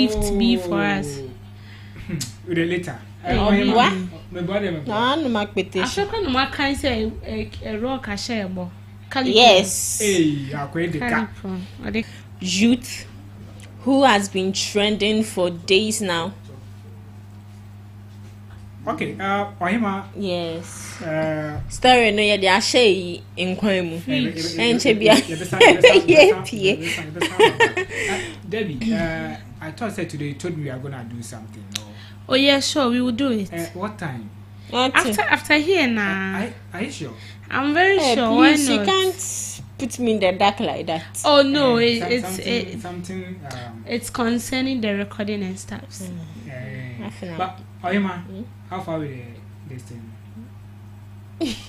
gift be for us? With a letter. What? My brother. No, my petition. I no more can say a rock a share. Yes. Hey, I quite the cat. Youth who has been trending for days now. Okay, Ohima. Yes. Story no ya dey share in kwemu. Enche bia. Debbie, I thought that today you told me we are gonna do something. No? Oh yeah, sure, we will do it. What time? After here now. Are you sure? I'm very sure. Please, Why you not? can't put me in the dark like that. Oh no, something. It's concerning the recording and stuff. But Ohima, how far away this thing?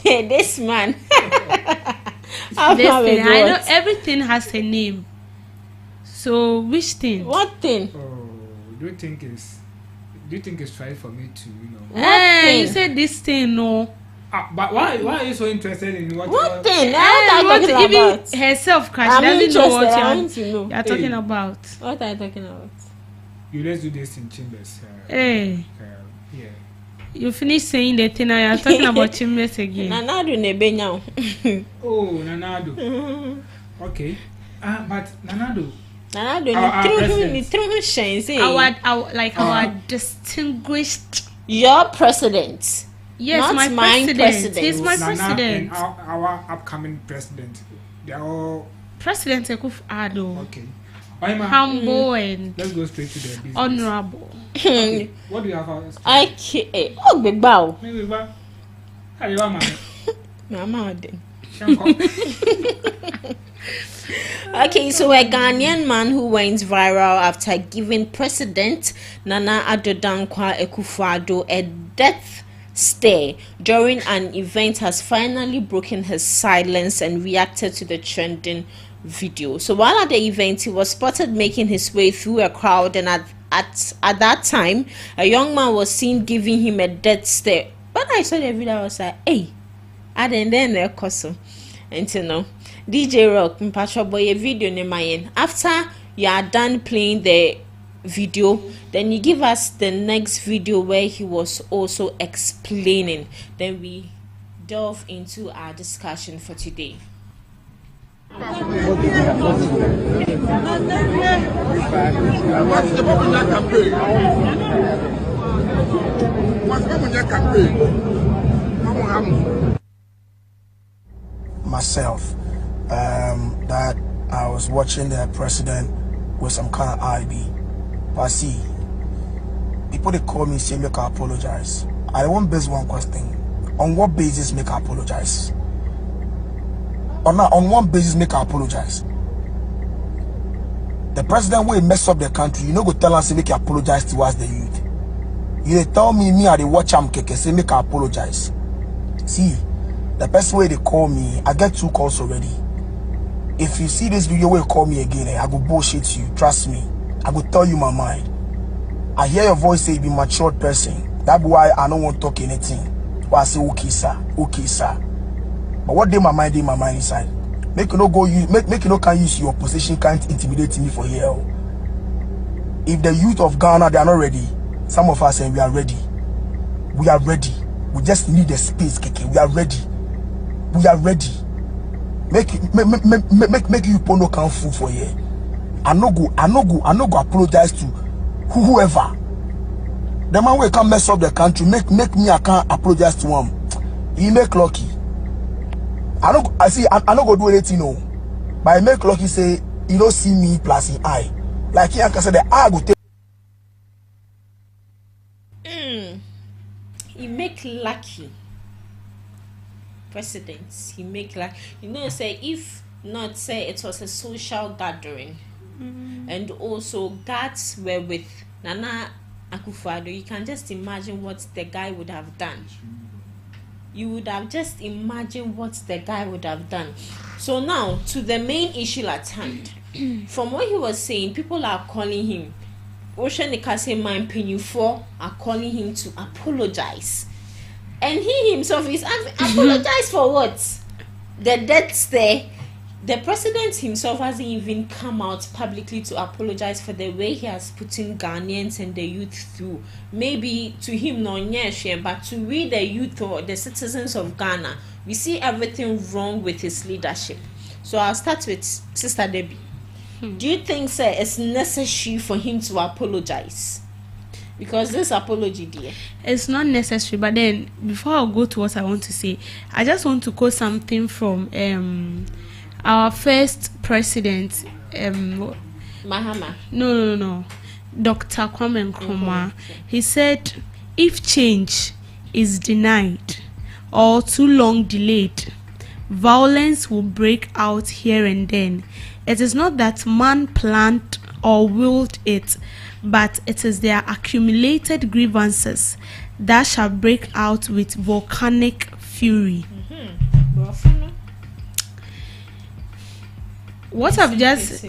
This man. I know everything has a name. So which thing? What thing? Oh, do you think it's right for me to, You said this thing, no. But why are you so interested in what thing? Even herself, Crash, I'm doesn't know what you're talking about. What are you talking about? You let's do this in chambers. Hey. Yeah. You finish saying the thing now you're talking about chambers again. Nanado nebe now. Oh, Nanado. Okay. But Nanado, our distinguished. Your president. Yes, not my president. He's my president. And our upcoming president. They are all President Akufo-Addo. Okay. Humble and let's go straight to the business. Honorable. Okay. What do you have for us? Okay. Oh, big bow. Maybe what? How you are, Mama. Okay, so a Ghanaian man who went viral after giving President Nana Addo Dankwa Akufo-Addo a death stare during an event has finally broken his silence and reacted to the trending video. So while at the event, he was spotted making his way through a crowd, and at that time, a young man was seen giving him a death stare. But I saw the video, I was like, hey, I didn't there cousin. And you know, DJ Rock, Mpacho boy, a video in my after you are done playing the video, then you give us the next video where he was also explaining. Then we delve into our discussion for today. What's the popular campaign? What's the popular campaign? Myself, that I was watching the president with some kind of IB. But see, people they call me say make I apologize. I want base one question. On what basis make I apologize? Or not on one basis make I apologize? The president will mess up the country. You know go tell us make I apologize towards the youth. You tell me I dey watch am keke say make I apologize. See, the best way they call me, I get 2 calls already. If you see this video where you call me again, I go bullshit you. Trust me. I will tell you my mind. I hear your voice say you be a matured person. That's why I don't want to talk anything. Why I say okay sir, okay sir. But what my mind inside. Make you no go use make you no can use your position can't intimidate me for here. If the youth of Ghana they are not ready, some of us say we are ready. We are ready. We just need a space, Keke. We are ready. We are ready. Make you no can fool for here. I no go apologize to whoever. The man will come mess up the country. Make me I can't apologize to him. He make lucky. I no go do anything no. But I make lucky say you don't see me plus in eye. Like he can say the eye go take. He make lucky. Presidents, he make like say if not say it was a social gathering. And also guards were with Nana Akufo-Addo, you can just imagine what the guy would have done. You would have just imagined what the guy would have done. So now to the main issue at hand. From what he was saying, people are calling him are calling him to apologize. And he himself is apologize for what? The deaths there. the president himself hasn't even come out publicly to apologize for the way he has put in Ghanaians and the youth through. Maybe to him, no, yes, but to we the youth or the citizens of Ghana, we see everything wrong with his leadership. So I'll start with Sister Debbie. Do you think, sir, it's necessary for him to apologize? Because this apology, dear, it's not necessary. But then, before I go to what I want to say, I just want to quote something from our first president, Mahama. No. Dr. Kwame Nkrumah. He said, if change is denied or too long delayed, violence will break out here and then. It is not that man planned or willed it, but it is their accumulated grievances that shall break out with volcanic fury. What I've just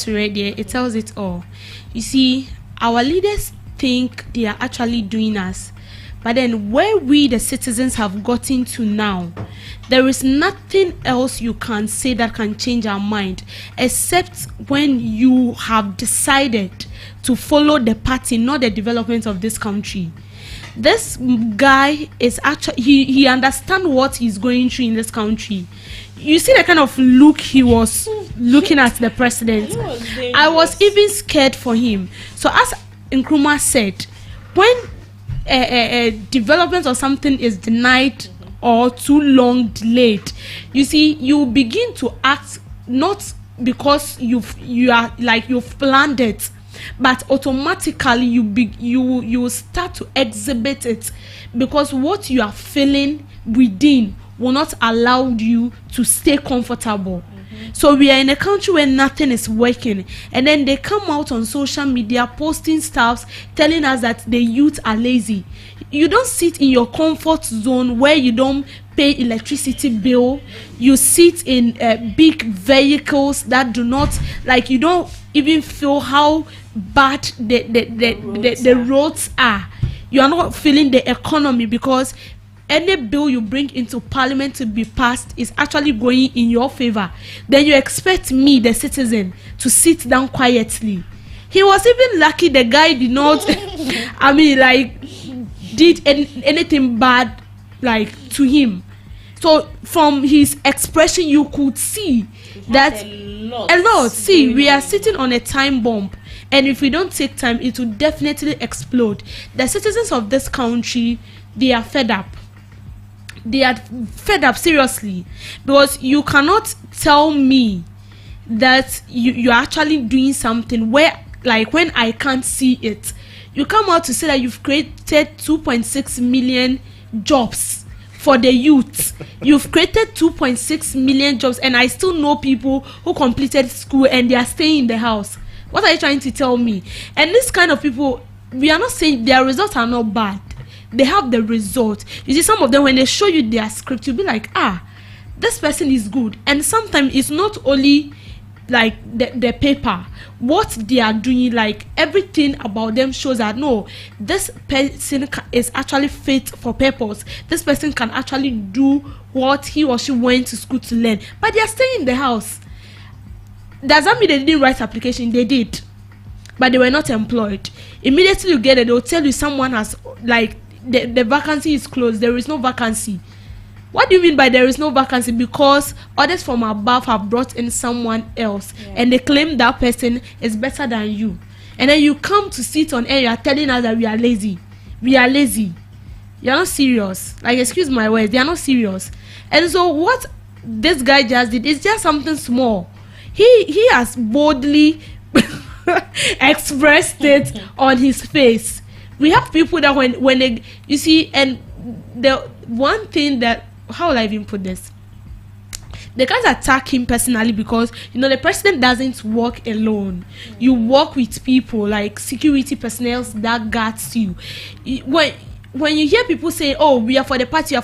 read here, it tells it all. You see, our leaders think they are actually doing us, but then where we the citizens have gotten to now, there is nothing else you can say that can change our mind, except when you have decided to follow the party, not the development of this country. This guy is actually, he understands what he's going through in this country. You see the kind of look he was looking at the president. I was even scared for him. So as Nkrumah said, when a development or something is denied or too long delayed, you see, you begin to act not because you've planned it, but automatically you start to exhibit it, because what you are feeling within will not allow you to stay comfortable. So we are in a country where nothing is working, and then they come out on social media posting stuff telling us that the youth are lazy. You don't sit in your comfort zone where you don't pay electricity bill. You sit in big vehicles that do not, like, you don't even feel how bad the roads are. You are not feeling the economy, because any bill you bring into parliament to be passed is actually going in your favor. Then you expect me, the citizen, to sit down quietly. He was even lucky the guy did not did anything bad to him. So from his expression you could see that a lot. See, we are sitting on a time bomb, and if we don't take time, it will definitely explode. The citizens of this country, they are fed up. They are fed up, seriously, because you cannot tell me that you're actually doing something where, like, when I can't see it. You come out to say that you've created 2.6 million jobs for the youth. You've created 2.6 million jobs, and I still know people who completed school and they are staying in the house. What are you trying to tell me? And this kind of people, we are not saying their results are not bad. They have the result. You see, some of them, when they show you their script, you'll be like, this person is good. And sometimes it's not only like the paper, what they are doing, like everything about them shows that no, this person is actually fit for purpose. This person can actually do what he or she went to school to learn, but they are staying in the house. Does that mean they didn't write application? They did, but they were not employed. Immediately you get it, they'll tell you someone has, like, the vacancy is closed. There is no vacancy. What do you mean by there is no vacancy? Because others from above have brought in someone else, and they claim that person is better than you. And then you come to sit on air, you are telling us that we are lazy. We are lazy. You are not serious. Like, excuse my words, they are not serious. And so what this guy just did is just something small. He has boldly expressed it on his face. We have people that when they, you see, and the one thing that, how will I even put this? They can't attack him personally, because you know the president doesn't work alone. You work with people like security personnel that guards you. When when you hear people say, "Oh, we are for the party,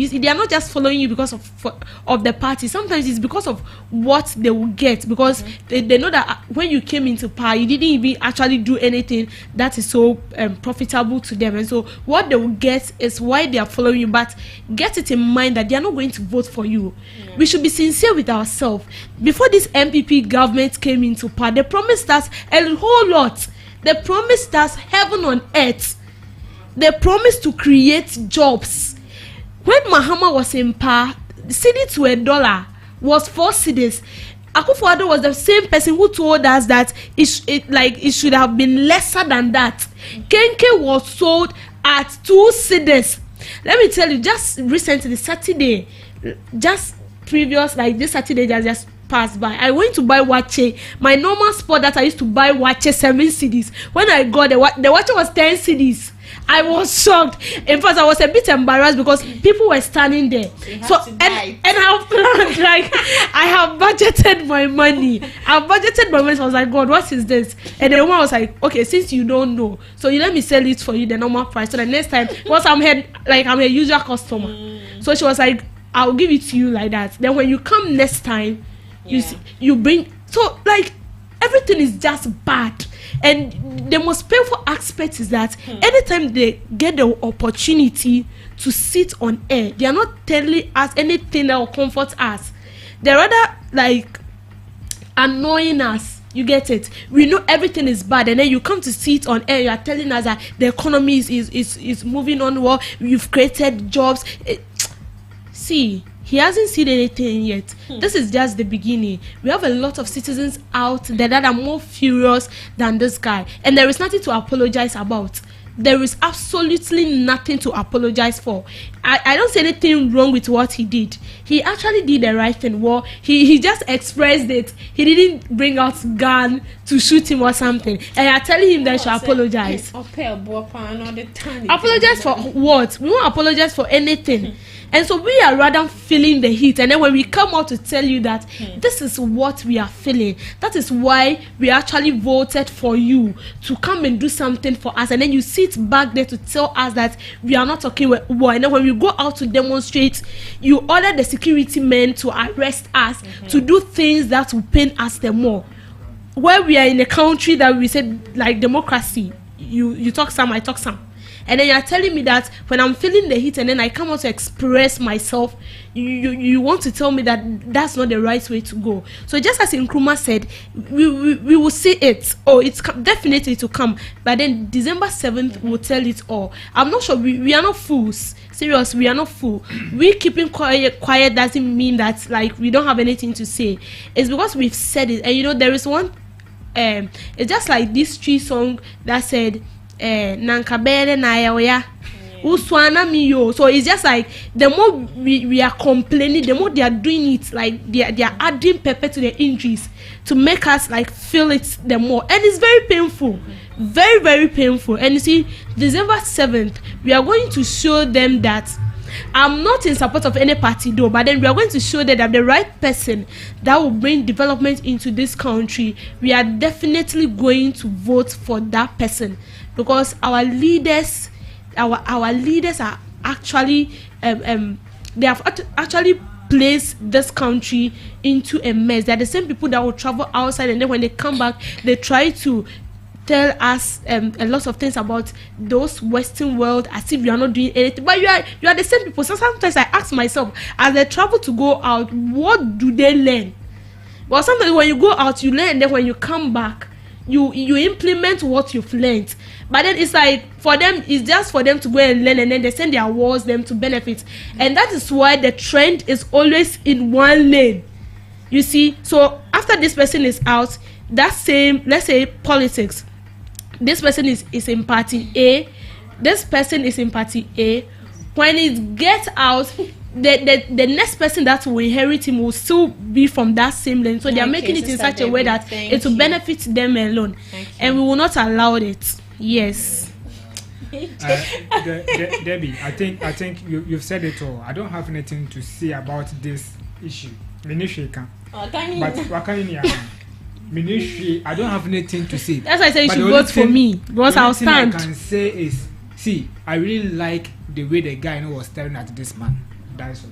they are not just following you because of the party. Sometimes it's because of what they will get, because they know that when you came into power, you didn't even actually do anything that is so profitable to them, and so what they will get is why they are following you. But get it in mind that they are not going to vote for you. We should be sincere with ourselves. Before this MPP government came into power, they promised us a whole lot. They promised us heaven on earth. They promised to create jobs. When Mahama was in power, cedi to $1 was 4 cedis. Akufo-Addo was the same person who told us that it should have been lesser than that. Kenke was sold at 2 cedis. Let me tell you, just recently, Saturday, just previous, like this Saturday that just passed by, I went to buy wache. My normal spot that I used to buy wache 7 cedis. When I got the wache was 10 cedis. I was shocked. In fact, I was a bit embarrassed because people were standing there. So and I planned, like, I have budgeted my money. So I was like, God, what is this? And then one was like, okay, since you don't know, so you let me sell it for you the normal price. So the next time, once I'm a usual customer. So she was like, I'll give it to you like that. Then when you come next time, you bring. So like everything is just bad. And the most painful aspect is that anytime they get the opportunity to sit on air, they are not telling us anything that will comfort us. They're rather like annoying us. You get it? We know everything is bad, and then you come to sit on air, you are telling us that the economy is moving on well, you've created jobs. See, he hasn't seen anything yet. This is just the beginning. We have a lot of citizens out there that are more furious than this guy, and there is nothing to apologize about. There is absolutely nothing to apologize for. I don't see anything wrong with what he did. He actually did the right thing. Well, he just expressed it. He didn't bring out gun to shoot him or something. And I'm telling him that he should apologize. Apologize for what? We won't apologize for anything. And so we are rather feeling the heat, and then when we come out to tell you that this is what we are feeling, that is why we actually voted for you to come and do something for us, and then you sit back there to tell us that we are not talking well, and then when we go out to demonstrate, you order the security men to arrest us, to do things that will pain us the more. Where we are in a country that we said like democracy, you talk some, I talk some. And then you're telling me that when I'm feeling the heat and then I come out to express myself, you want to tell me that that's not the right way to go. So just as Nkrumah said, we will see it. Oh, it's definitely to come. But then December 7th will tell it all. I'm not sure. We are not fools. Serious, we are not fools. We keeping quiet doesn't mean that like we don't have anything to say. It's because we've said it. And you know, there is one, it's just like this tree song that said, nankabere na ya uswana miyo. So it's just like the more we are complaining, the more they are doing it, like they are adding pepper to the injuries to make us like feel it the more, and it's very painful, very, very painful. And you see, December 7th we are going to show them that I'm not in support of any party though, but then we are going to show that the right person that will bring development into this country, we are definitely going to vote for that person. Because our leaders are actually they have actually placed this country into a mess. They are the same people that will travel outside, and then when they come back, they try to tell us a lot of things about those Western world as if we are not doing anything. But you are the same people. So sometimes I ask myself, as they travel to go out, what do they learn? Well, sometimes when you go out, you learn, and then when you come back, you implement what you've learned. But then it's like for them, it's just for them to go and learn, and then they send their wards them to benefit. And that is why the trend is always in one lane. You see, so after this person is out, that same, let's say politics, this person is in party A, this person is in party A. When it gets out, the next person that will inherit him will still be from that same lane. So they are making it in such a way that it will benefit them alone, and we will not allow it. Yes. Debbie, I think you've said it all. I don't have anything to say about this issue. Ministry, I don't have anything to say. That's why I say you should vote for me, because I'll stand. What I can say is See, I really like the way the guy was staring at this man. That's all.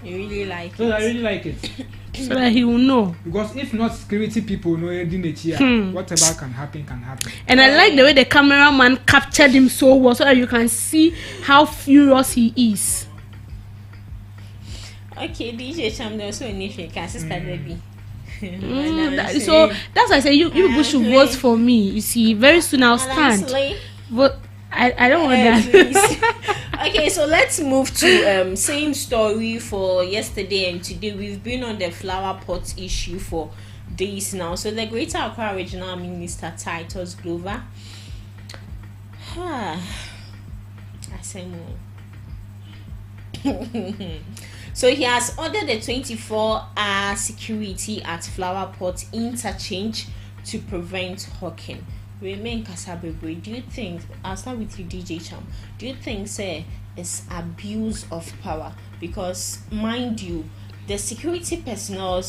You really like So it? I really like it. So that he will know. Because if not security people know whatever can happen can happen. And I like the way the cameraman captured him so well, so that you can see how furious he is. Okay, DJ Cham, also initially, sister Debbie. So that's why I say you people should vote for me. You see, very soon I'll stand. But I don't want that. Okay, so let's move to same story for yesterday and today. We've been on the flower pot issue for days now. So the Greater Accra Regional Minister Titus Glover, so he has ordered the 24-hour security at Flower Pot Interchange to prevent hawking. Remain Kasabebre, do you think, I'll start with you, DJ Cham, do you think, say, it's abuse of power? Because, mind you, the security personnel,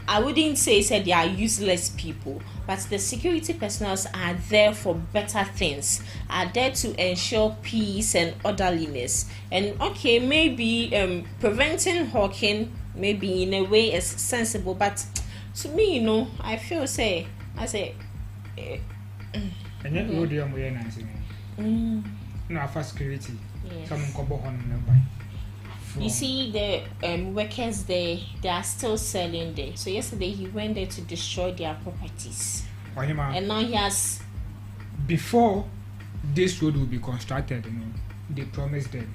I wouldn't say they are useless people, but the security personnel are there for better things, are there to ensure peace and orderliness. And okay, maybe preventing hawking, maybe in a way is sensible, but to me, I feel I say. And yet, no, for security. You see the workers there, they are still selling there. So yesterday he went there to destroy their properties. And now he has. Before this road will be constructed, they promised them,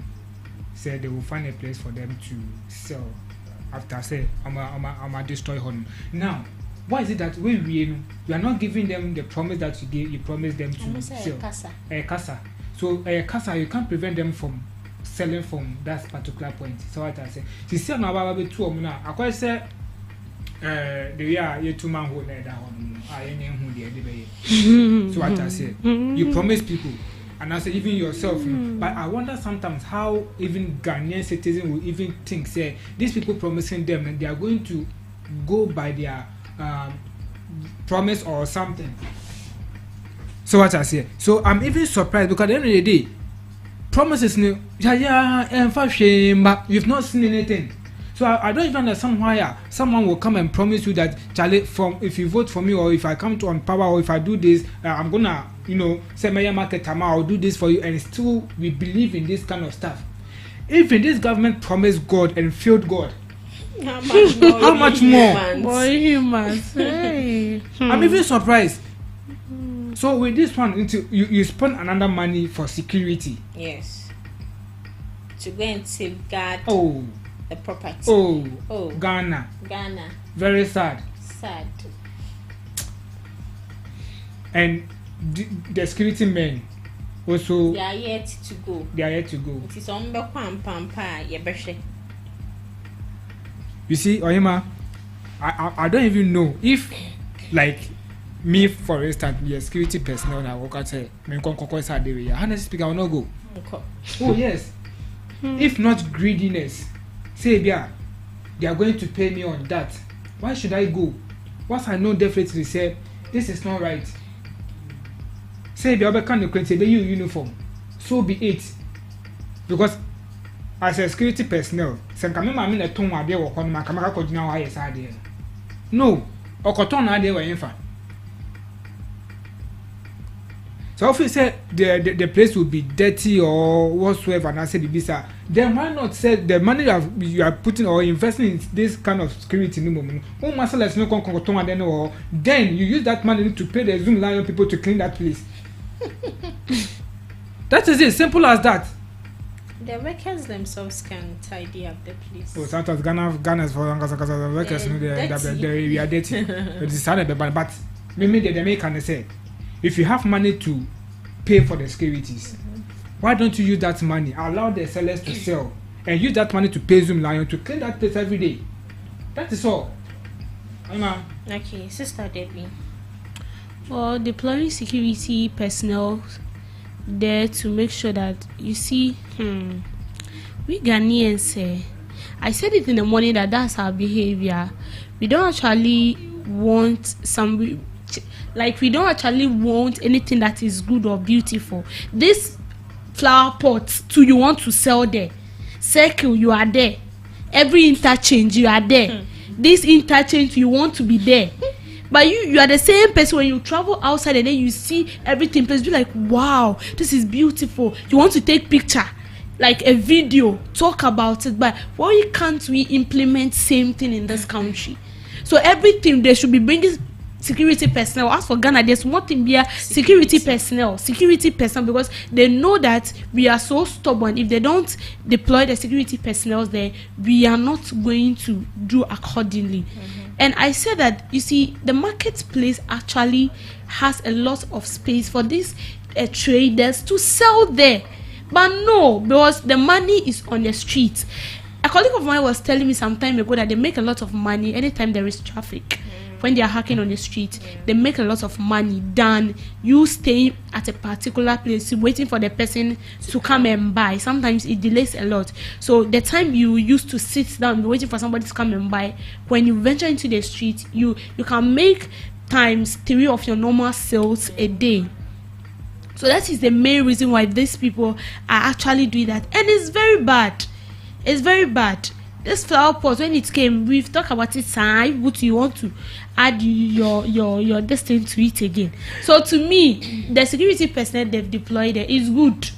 said they will find a place for them to sell. After say, I'm destroy home. Now, why is it that we are not giving them the promise that you promised them to sell? Casa. So casa, you can't prevent them from selling from that particular point. So what I say, she said now about 2 now. I quite say the year 2 man who led down. So what I say, you promise people, and I say even yourself. But I wonder sometimes how even Ghanaian citizens will even think, say these people promising them, and they are going to go by their promise or something. So what I say, so I'm even surprised because at the end of the day, promises and for shame, but you've not seen anything. So I don't even understand why someone will come and promise you that, Charlie, if you vote for me, or if I come to on power, or if I do this, I'm gonna say my market time, I'll do this for you, and still we believe in this kind of stuff. Even this government promised God and failed God. How much more? Boy, humans. Hey. I'm even surprised. So with this one, you spend another money for security. Yes. To go and safeguard the property. Oh. Ghana. Very sad. And the security men also. They are yet to go. It is on the pampa. You see, Oyema, I don't even know if, like, me, for instance, be a security personnel, and I work at honestly speaking, I will not go. Oh, yes. If not greediness, say, they are going to pay me on that. Why should I go? Once I know definitely, say, this is not right. Say, the other kind of create a uniform. So be it. Because as a security personnel, no, so if you say the place will be dirty or whatsoever, and I say the then why not say the money that you are putting or investing in this kind of security then you use that money to pay the Zoom Lion people to clean that place. That is it, simple as that. The workers themselves can tidy up the place. Oh, sometimes Ghana's for workers, they are dirty. But maybe the American say, if you have money to pay for the securities, why don't you use that money? Allow the sellers to sell and use that money to pay Zoom Lion to clean that place every day. That is all. Okay, Sister Debbie. Well, deploying security personnel there to make sure that you see, we Ghanaians, I said it in the morning that's our behavior. We don't actually want we don't actually want anything that is good or beautiful. This Flower Pot too, you want to sell there. Circle, you are there. Every interchange, you are there. This interchange, you want to be there. But you are the same person when you travel outside and then you see everything. Please be like, wow, this is beautiful. You want to take picture, like a video, talk about it. But why can't we implement same thing in this country? So everything they should be bringing security personnel. As for Ghana, there's one thing here: security personnel, because they know that we are so stubborn. If they don't deploy the security personnel there, we are not going to do accordingly. And I said that, you see, the marketplace actually has a lot of space for these traders to sell there. But no, because the money is on the street. A colleague of mine was telling me some time ago that they make a lot of money anytime there is traffic. When they are hacking on the street, they make a lot of money than you staying at a particular place waiting for the person to come and buy. Sometimes it delays a lot. So the time you used to sit down waiting for somebody to come and buy, when you venture into the street, you can make times 3 of your normal sales a day. So that is the main reason why these people are actually doing that. And it's very bad. It's very bad. This Flower Pot, when it came, we've talked about it. What you want to add your destiny to it again. So to me, the security personnel they've deployed there is good.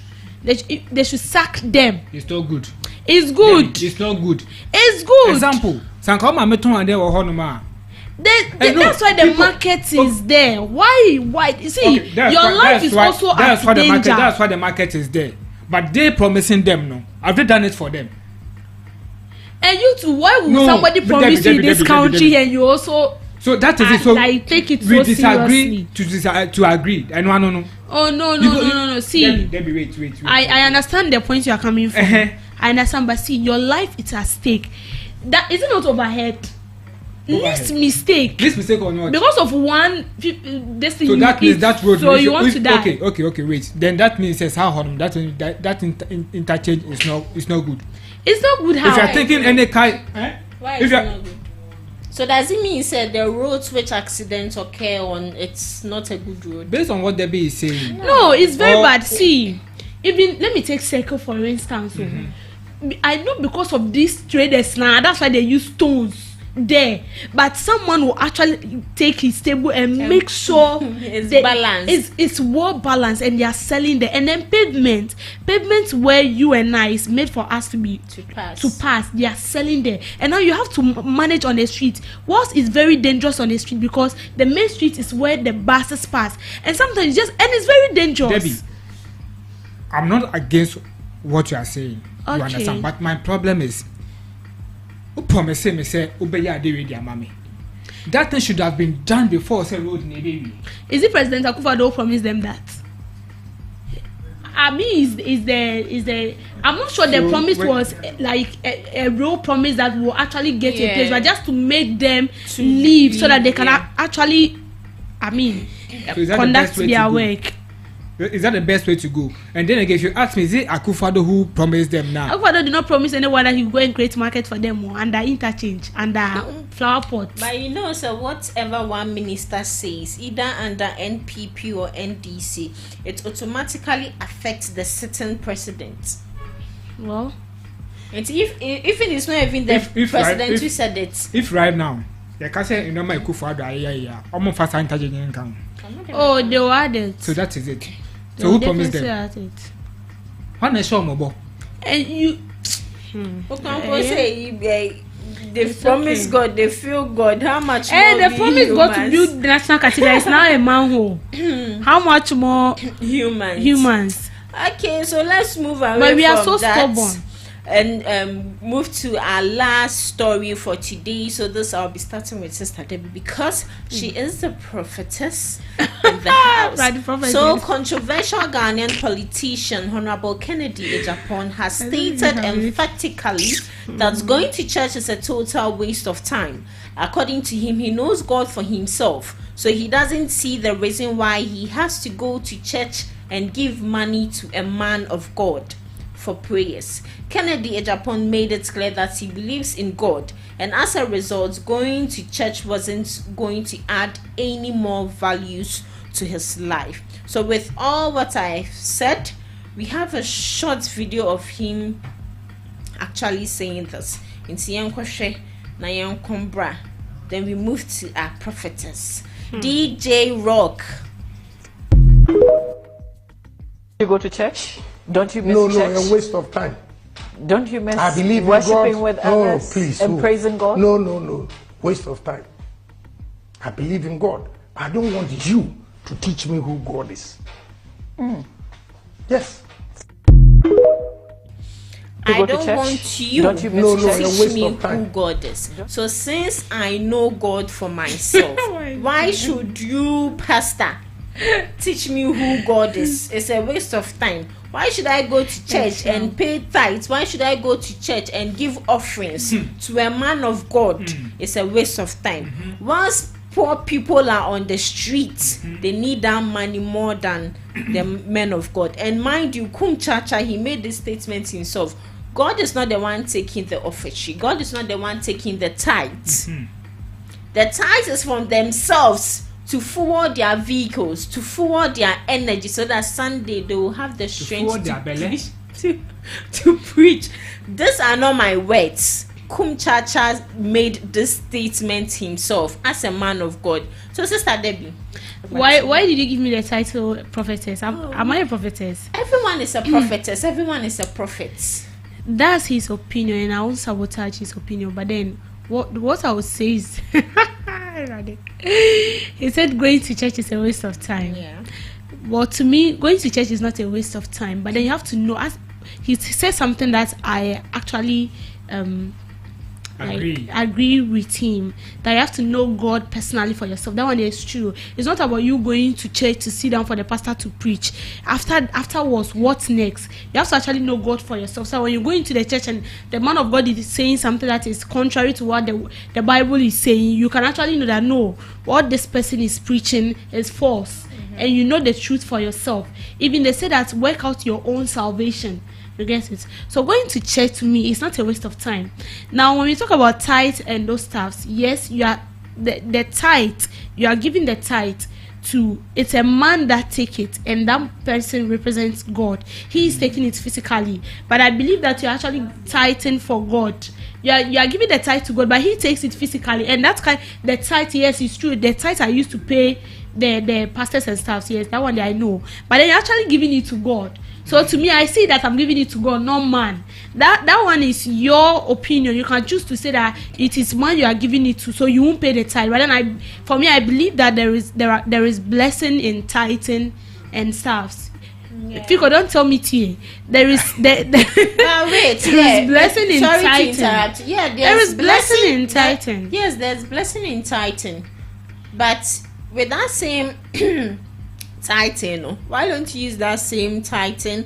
They should sack them. It's not good. It's good. It's not good. It's good. Example, Sankoma meton and there were honoma. That's why the market is there. Why? You see, okay, your life is also at danger. That's why the market is there. But they promising them no. Have they done it for them? And you too, why would somebody promise you this country and you also? So that is it. So like take it we so disagree seriously. to agree. I know. Oh no. See, Debbie, wait. I understand the point you are coming from. I understand, but see, your life is at stake. That is it not overhead. Least mistake or not? Because of one this thing. So that means that road. So you want to die. Okay. Wait. Then that means says how that interchange is not good. It's not good. How? If you are thinking any kind, why is it not good? So does it mean the roads which accidents occur on, it's not a good road? Based on what Debbie is saying. No, it's very bad. See, even let me take Circle for instance. I know because of these traders now, that's why they use stones there, but someone will actually take his table and make sure it's balanced. It's well balanced, and they are selling there. And then pavement where you and I is made for us to pass. They are selling there, and now you have to manage on the street. What is very dangerous on the street, because the main street is where the buses pass, and sometimes it's very dangerous. Debbie, I'm not against what you are saying. Okay. You understand, but my problem is. Promise me say obeya dey with their mommy. That thing should have been done before say road ne dey. Is it President Akufo-Addo promised them that? I mean, is the I'm not sure the promise was like a real promise that will actually get in place, but just to make them leave so that they can actually, conduct their work. Is that the best way to go? And then again, if you ask me, is it Akufo-Addo who promised them now? Akufo-Addo did not promise anyone that he will go and create market for them under interchange, under Flower Pot. But so whatever one minister says, either under NPP or NDC, it automatically affects the sitting president. Well, and if it is not even the president who said it. If right now, the say you know my Akufo-Addo, almost fast interchange income. Oh, they were added. So that is it. So who promised them? What is your mobile? And you. They promise God, they feel God. How much more? And they promise God to build the national cathedral. It's now a manhole. How much more humans? Okay, so let's move away. But we are so that stubborn. And move to our last story for today. So this I'll be starting with Sister Debbie, because she is the prophetess in the house. Right, so controversial Ghanaian politician Honorable Kennedy Agyapong has stated emphatically that going to church is a total waste of time. According to him, he knows God for himself, so he doesn't see the reason why he has to go to church and give money to a man of God for prayers. Kennedy Agyapong made it clear that he believes in God, and as a result, going to church wasn't going to add any more values to his life. So with all what I've said, We have a short video of him actually saying this. In Siyankoshe na Yankombra. Then we move to our prophetess, DJ Rock. You go to church? Don't you miss No, church? no, a waste of time. Don't you miss I believe worshiping in God. with No, others please, and no. praising God? No, no, no. Waste of time. I believe in God. I don't want you to teach me who God is. Yes. You I go to don't church? want you Don't you miss No, no, church? a teach waste me of who time. God is. So since I know God for myself, why should you, pastor, teach me who God is? It's a waste of time. Why should I go to church and pay tithes? Why should I go to church and give offerings to a man of God? It's a waste of time. Once poor people are on the streets, they need that money more than the men of God. And mind you, Kum Chacha, he made this statement himself. God is not the one taking the offering. God is not the one taking the tithes. The tithes is from themselves to forward their vehicles, to forward their energy, so that Sunday they will have the strength to preach. These are not my words. Kum Chacha made this statement himself as a man of God. So, Sister Debbie, Why did you give me the title prophetess? Am I a prophetess? everyone is a prophetess. Everyone is a prophet. That's his opinion, and I won't sabotage his opinion. But then, what I would say is, he said going to church is a waste of time. Yeah. Well, to me, going to church is not a waste of time. But then you have to know, as he said something that I actually agree with him, that you have to know God personally for yourself. That one is true. It's not about you going to church to sit down for the pastor to preach. Afterwards, what's next? You have to actually know God for yourself. So when you go into the church and the man of God is saying something that is contrary to what the Bible is saying, you can actually know that no, what this person is preaching is false. And you know the truth for yourself. Even they say that work out your own salvation. You get it? So going to church to me is not a waste of time. Now when we talk about tithe and those stuffs, yes, you are the tithe, you are giving the tithe to, it's a man that take it, and that person represents God. He is taking it physically, but I believe that you're actually tithing for God. You are giving the tithe to God, but he takes it physically, and that's kind the tithe. Yes, it's true. The tithe I used to pay the pastors and stuff. Yes, that one I know. But then you're actually giving it to God. So to me, I see that I'm giving it to God, not man. That one is your opinion. You can choose to say that it is man you are giving it to, so you won't pay the tithe. But then I believe that there is blessing in tithing and stuffs. Yeah. People don't tell me tea. There is Wait, there is blessing in sorry tithing. to interrupt. Yeah, There is blessing in tithing. Yes, there's blessing in tithing, but with that same tithing, why don't you use that same tithing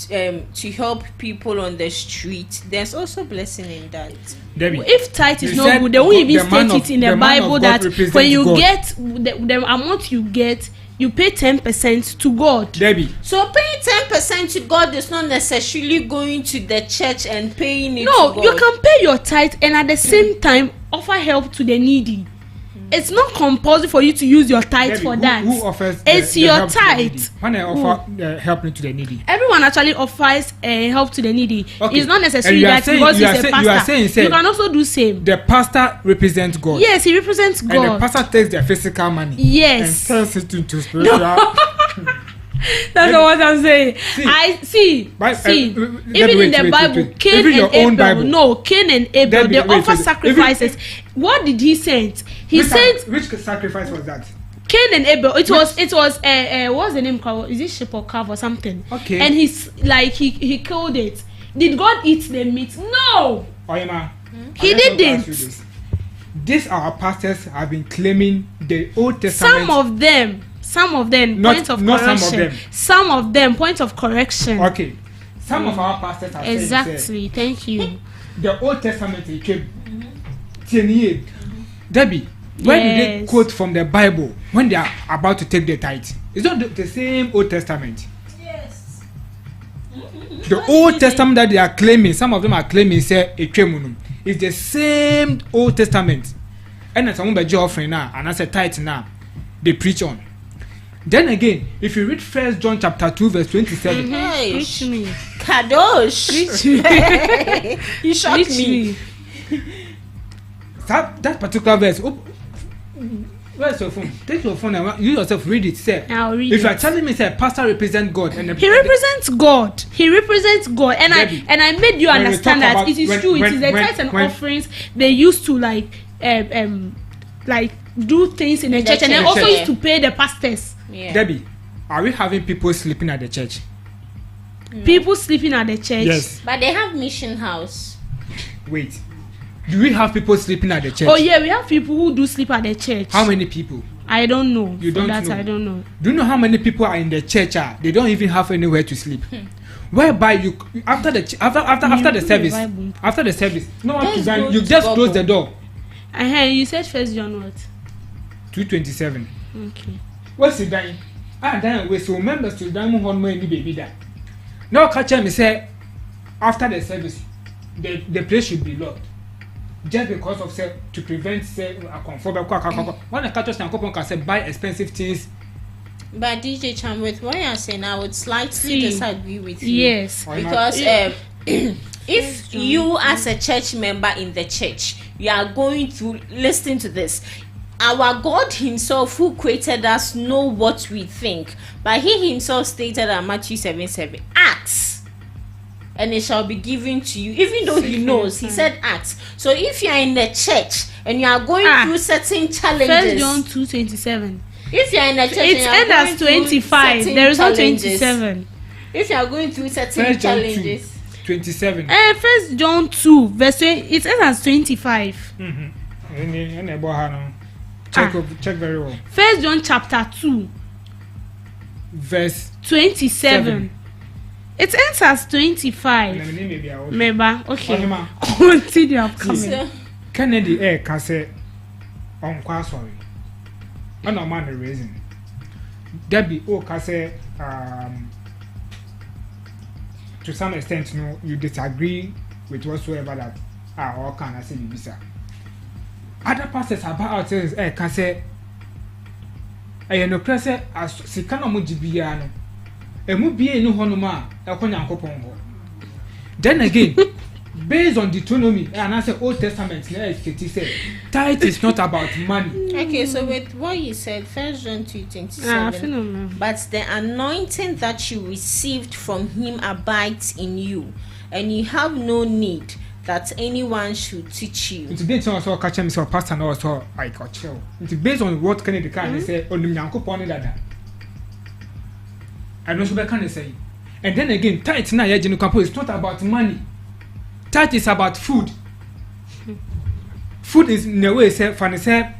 to help people on the street? There's also blessing in that. Debbie, If tithe is you not said good, they won't even the man state of- it in the the man of Bible God that represents when you God. get the amount you get, you pay 10% to God. Debbie, So paying 10% to God is not necessarily going to the church and paying it No, to God. you can pay your tithe and at the same time offer help to the needy. It's not compulsory for you to use your tithe Debbie, for who, that. who offers It's the your help to the tithe. needy? When I offer help to the needy, Everyone actually offers help to the needy. Okay. It's not And necessarily you are that saying- because you he's are a say- pastor. you are saying, say- You can also do same. the pastor represents God. Yes, he represents God. And the pastor takes their physical money. Yes. And turns it into spiritual. That's not what I'm saying. See, I see. But, See, Debbie, even in wait, the wait, Bible, wait. Cain Even your and own Abel. Bible. No, Cain and Abel. Debbie, they wait, offer wait. sacrifices. What did he send? He sent Which sacrifice was that? Cain and Abel. It was what's the name called? Is it sheep or calf or something? Okay. And he's like he killed it. Did God eat the meat? No. Oyema, He I just want to didn't. ask you this. These our pastors have been claiming the Old Testament. Some of them, Not- point of not some of correction. them. Some of them, point of correction. Okay. Some of our pastors are saying Exactly. Thank you. the Old Testament it came 10 years. Debbie, where do they Yes. quote from the Bible when they are about to take the tithe? It's not the same Old Testament. Yes. The Old Testament that they are claiming, some of them are claiming say it's the same Old Testament. And some be offering now and as a tithe now they preach on. Then again, if you read 1 John chapter 2 verse 27, Reach me. Kadosh. Reach me. You shocked me. that particular verse. Where's your phone? Take your phone and you yourself read it. Say, I'll read if you it. are telling me, say, pastor represent God, and He represents God. He represents God, and Debbie, I made you when we understand talk that about- it is true. It is the tithes and offerings they used to like do things in the church, and they also church. used to pay the pastors. Yeah. Debbie, are we having people sleeping at the church? People sleeping at the church. Yes. But they have mission house. Wait. Do we have people sleeping at the church? Oh yeah, we have people who do sleep at the church. How many people? I don't know. You don't that know? I don't know. Do you know how many people are in the church? They don't even have anywhere to sleep. Whereby you after the service, no one to join. You just close the door. You said 1 John what? 2:27. Okay. What's the dying? Then we so members to diamond one more any baby that. Now catch me say after the service, the place should be locked. Just because of say to prevent say a conformable when the catch can say buy expensive things. But DJ Chamworth, what you're saying, I would slightly disagree with you. Yes. Because if you as a church member in the church, you are going to listen to this. Our God himself who created us know what we think. But he himself stated in Matthew 7:7, ask and it shall be given to you. Even though he knows, he said ask. So if you are in the church and you are going through certain challenges, 1 John 2:27. if you are in the church It's end as 25. There is no 27. If you are going through certain 1 John challenges, 2:27. 1 John 2 verse 20. It ends as 25. Check very well. 1 John chapter 2 Verse 27. It ends as 25. Remember? Okay. Continue. I'm coming. Kennedy can say on sorry. I'm not man the reason. Debbie can say to some extent you disagree with whatsoever that or can I say visa. Other pastors about says can say I no press as sikana mo dibia no emu bie ni honoma ekonyankopon ho. Then again based on Deuteronomy and I say Old Testament na say tithe is not about money. okay, so with what you said, 1 John 2:27, but the anointing that you received from him abides in you, and you have no need that anyone should teach you. It's based on also catch me so pastor no also I got chill. It's based on what Kennedy can say on Nyankopon that. I know what can say. And then again, tithe na ye kapo is not about money. Tithe is about food. Food is in a way say for say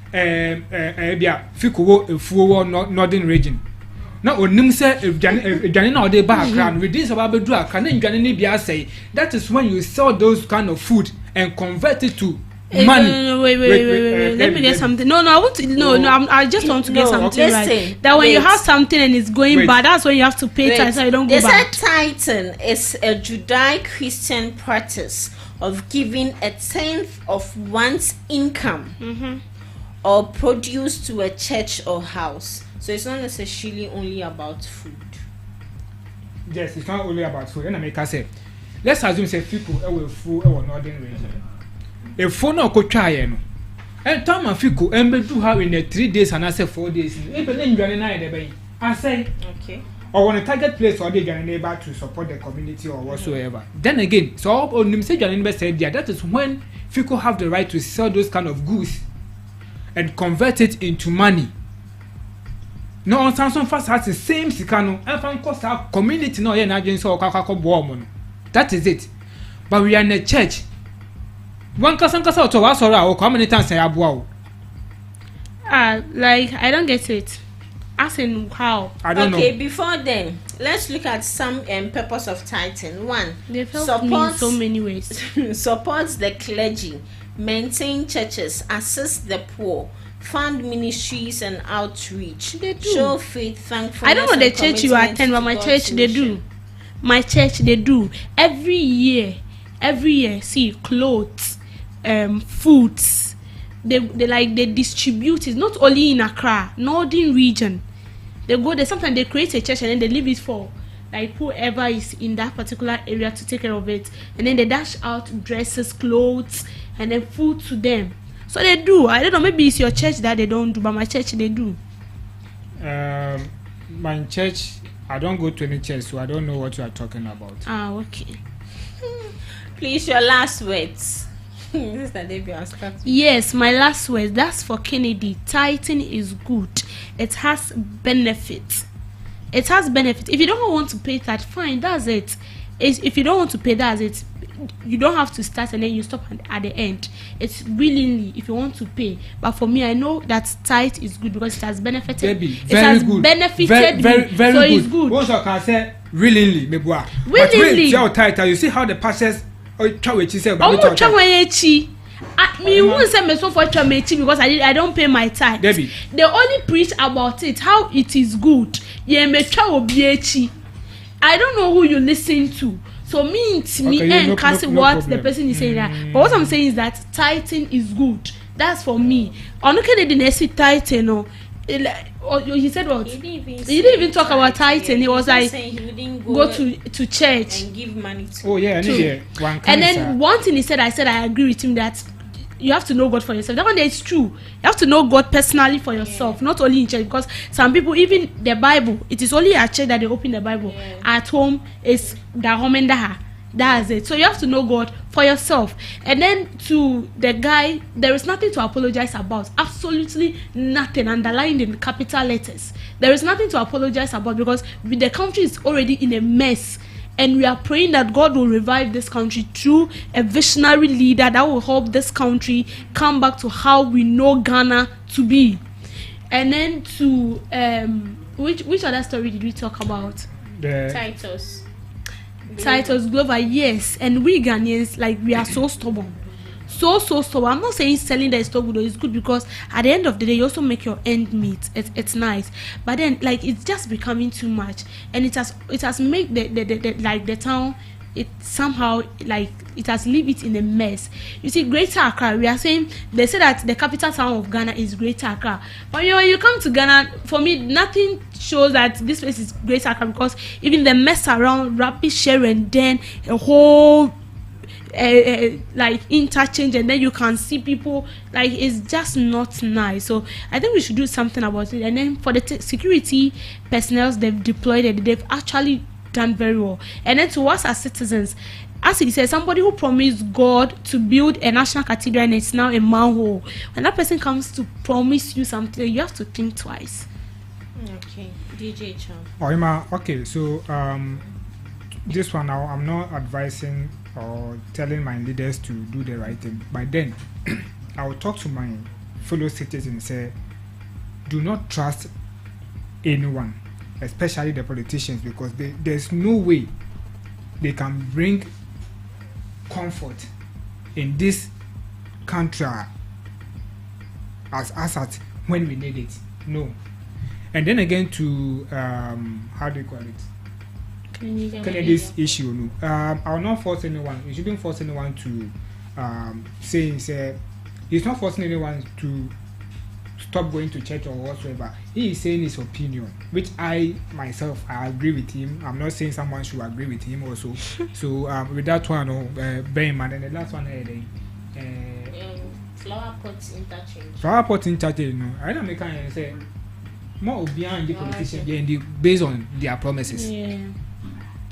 bia fikuwo efuwo northern region. Na onim say edwane na ode ba akran within sababedu aka na edwane ne bia say that is when you sell those kind of food and convert it to money. No, wait. Let me get something. No, I want to. I just want to get something right. That when you have something and it's going bad, that's when you have to pay tithe so you don't go bad. They said tithing is a Judeo-Christian practice of giving a tenth of one's income or produce to a church or house. So it's not necessarily only about food. Yes, it's not only about food. And I make I say, let's assume say people will food or northern region. A phone no ko try no. And time afiko embe do how in the 3 days and I say 4 days. Even then you are na dey be. I say okay. Or when a target place or they are able to support the community or whatsoever. Then again, so on them say you said that is when Fico have the right to sell those kind of goods and convert it into money. No, on Samsung first has the same sikano and from cost our community no na agency or kakako. That is it. But we are in a church. One kasa to was or how many times say abuao? Like I don't get it. As in how? I don't know. Okay, before then, let's look at some purpose of tithing. One, They've helped me in so many ways. supports the clergy, maintain churches, assist the poor, fund ministries and outreach. They do. Show faith, thankfulness. I don't know the church you attend, but my church they do. My church they do. Every year, see clothes, foods. They distribute it not only in Accra, northern region. They go there. Sometimes they create a church and then they leave it for like whoever is in that particular area to take care of it, and then they dash out dresses, clothes, and then food to them. So they do. I don't know, maybe it's your church that they don't do, but my church they do. My church, I don't go to any church, so I don't know what you are talking about. Ah, okay. Please, your last words. Yes, my last words. That's for Kennedy. Tithing is good. It has benefits. It has benefit. If you don't want to pay that, fine, that's it. If you don't want to pay, that's it. You don't have to start and then you stop at the end. It's willingly if you want to pay. But for me, I know that tithe is good because it has benefited. Baby, it has good. benefited very so good. it's good. Once I can say willingly, meboa. Willingly. Your tithe, you see how the pastors try to say about it. Me won't say me so for Chamechi because I don't pay my tithe. Debbie. They only preach about it, how it is good. I don't know who you listen to. So me and Cassie what the person is saying that. But what I'm saying is that tithing is good. That's for me. Onuke didn't say tithing, no. He said what? He didn't even talk about tithing. He was like, he go to church and give money to. Oh yeah, and then one thing he said, I agree with him that you have to know God for yourself. That one day it's true. You have to know God personally for yourself, not only in church. Because some people, even the Bible, it is only at church that they open the Bible. Yeah. At home, it's the home and the that's it. So you have to know God for yourself. And then to the guy, there is nothing to apologize about. Absolutely nothing. Underlined in capital letters. There is nothing to apologize about because the country is already in a mess. And we are praying that God will revive this country through a visionary leader that will help this country come back to how we know Ghana to be. And then to which other story did we talk about? Titus Glover, yes. And we Ghanaians, like, we are so stubborn. So stubborn. I'm not saying selling that is so good or it's good because at the end of the day you also make your end meet. It's nice. But then like it's just becoming too much. And it has made the town, it somehow like it has leave it in a mess. You see, Greater Accra, we are saying they say that the capital town of Ghana is Greater Accra. But when you come to Ghana, for me nothing shows that this place is Greater Accra because even the mess around rapid share and then a whole like interchange and then you can see people like it's just not nice. So I think we should do something about it. And then for the security personnel they've deployed it, they've actually done very well. And then to us as citizens, as he said, somebody who promised God to build a national cathedral and it's now a manhole. When that person comes to promise you something, you have to think twice. Okay, DJ Cham. Okay, so this one now I'm not advising or telling my leaders to do the right thing, but then I will talk to my fellow citizens and say, do not trust anyone, especially the politicians, because there's no way they can bring comfort in this country as asset when we need it. No. And then again to how do you call it? Kennedy's issue. No. I will not force anyone. You shouldn't force anyone to say he's not forcing anyone to stop going to church or whatsoever. He is saying his opinion, which I myself I agree with him. I'm not saying someone should agree with him also. So with that one, bear in mind. And the last one, Flower Pot Interchange. Flower Pot Interchange. No, I don't make any say more behind the politician based on their promises. Yeah.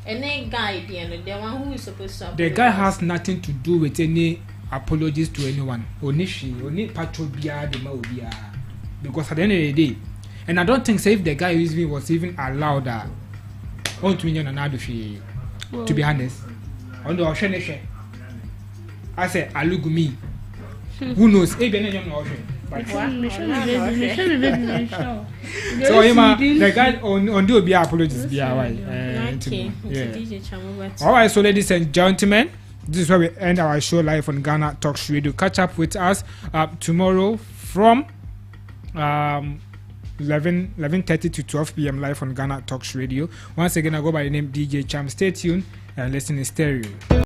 And then guy, the one who is supposed to. The guy has nothing to do with any apologies to anyone. Only patrol because at the end of the day, and I don't think if the guy was even allowed that 1 million to be honest. I said, I look me. Who knows? So the guy on do be apologies be all right, so ladies and gentlemen, this is where we end our show live on Ghana Talks Radio. Catch up with us tomorrow from 11:30 to 12 p.m. live on Ghana Talks Radio. Once again, I go by the name DJ Cham. Stay tuned and listen in stereo.